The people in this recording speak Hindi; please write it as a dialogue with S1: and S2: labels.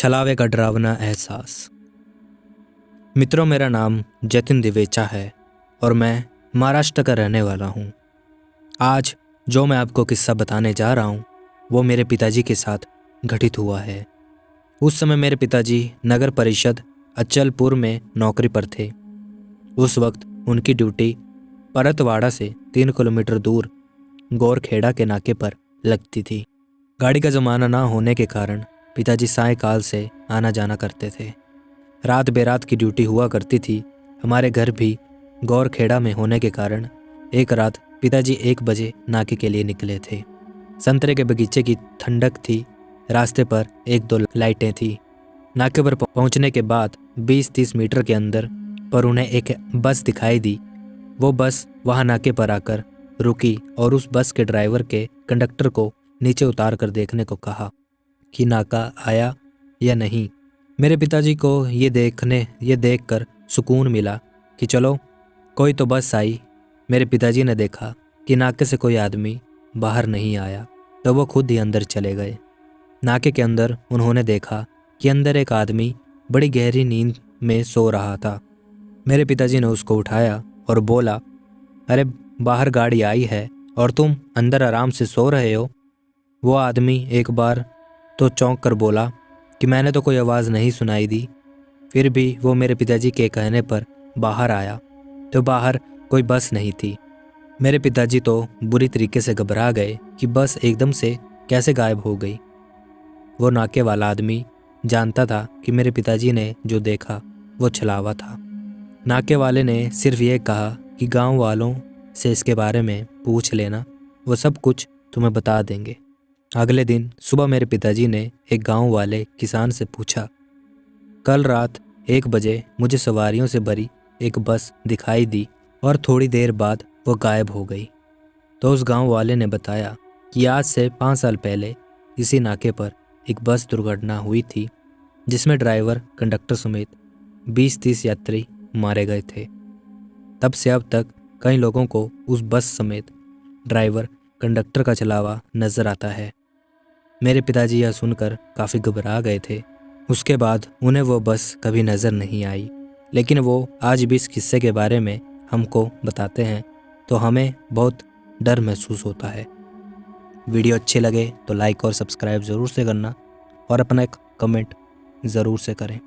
S1: छलावे का डरावना एहसास। मित्रों, मेरा नाम जतिन दिवेचा है और मैं महाराष्ट्र का रहने वाला हूँ। आज जो मैं आपको किस्सा बताने जा रहा हूँ वो मेरे पिताजी के साथ घटित हुआ है। उस समय मेरे पिताजी नगर परिषद अचलपुर में नौकरी पर थे। उस वक्त उनकी ड्यूटी परतवाड़ा से 3 किलोमीटर दूर गौरखेड़ा के नाके पर लगती थी। गाड़ी का ज़माना ना होने के कारण पिताजी सायकाल से आना जाना करते थे। रात बेरात की ड्यूटी हुआ करती थी। हमारे घर भी गौरखेड़ा में होने के कारण एक रात पिताजी 1 बजे नाके के लिए निकले थे। संतरे के बगीचे की ठंडक थी। रास्ते पर 1-2 लाइटें थी। नाके पर पहुंचने के बाद 20-30 मीटर के अंदर पर उन्हें एक बस दिखाई दी। वो बस वहां नाके पर आकर रुकी और उस बस के ड्राइवर के कंडक्टर को नीचे उतार कर देखने को कहा कि नाका आया या नहीं। मेरे पिताजी को ये देखकर सुकून मिला कि चलो कोई तो बस आई। मेरे पिताजी ने देखा कि नाके से कोई आदमी बाहर नहीं आया तो वो खुद ही अंदर चले गए। नाके के अंदर उन्होंने देखा कि अंदर एक आदमी बड़ी गहरी नींद में सो रहा था। मेरे पिताजी ने उसको उठाया और बोला, अरे बाहर गाड़ी आई है और तुम अंदर आराम से सो रहे हो। वो आदमी एक बार तो चौंक कर बोला कि मैंने तो कोई आवाज़ नहीं सुनाई दी। फिर भी वो मेरे पिताजी के कहने पर बाहर आया तो बाहर कोई बस नहीं थी। मेरे पिताजी तो बुरी तरीके से घबरा गए कि बस एकदम से कैसे गायब हो गई। वो नाके वाला आदमी जानता था कि मेरे पिताजी ने जो देखा वो छलावा था। नाके वाले ने सिर्फ ये कहा कि गांव वालों से इसके बारे में पूछ लेना, वो सब कुछ तुम्हें बता देंगे। अगले दिन सुबह मेरे पिताजी ने एक गांव वाले किसान से पूछा, कल रात 1 बजे मुझे सवारियों से भरी एक बस दिखाई दी और थोड़ी देर बाद वो गायब हो गई। तो उस गांव वाले ने बताया कि आज से 5 साल पहले इसी नाके पर एक बस दुर्घटना हुई थी जिसमें ड्राइवर कंडक्टर समेत 20-30 यात्री मारे गए थे। तब से अब तक कई लोगों को उस बस समेत ड्राइवर कंडक्टर का छलावा नजर आता है। मेरे पिताजी यह सुनकर काफ़ी घबरा गए थे। उसके बाद उन्हें वो बस कभी नज़र नहीं आई, लेकिन वो आज भी इस किस्से के बारे में हमको बताते हैं तो हमें बहुत डर महसूस होता है। वीडियो अच्छे लगे तो लाइक और सब्सक्राइब ज़रूर से करना और अपना एक कमेंट ज़रूर से करें।